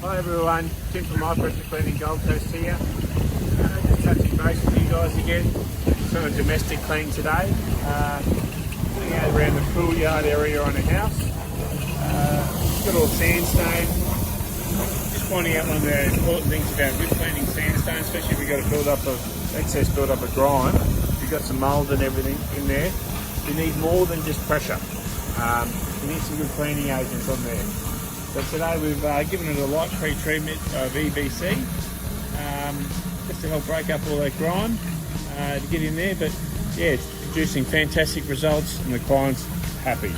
Hi everyone, Tim from High Pressure Cleaning Gold Coast here. Just touching base with you guys again. Just on a domestic clean today. Putting out around the pool yard area on a house. Got all sandstone. Just finding out one of the important things about good cleaning sandstone, especially if you've got a excess build up of grime. If you've got some mould and everything in there, you need more than just pressure. You need some good cleaning agents on there. So today we've given it a light pre-treatment of EBC, just to help break up all that grime to get in there. But yeah, it's producing fantastic results and the client's happy.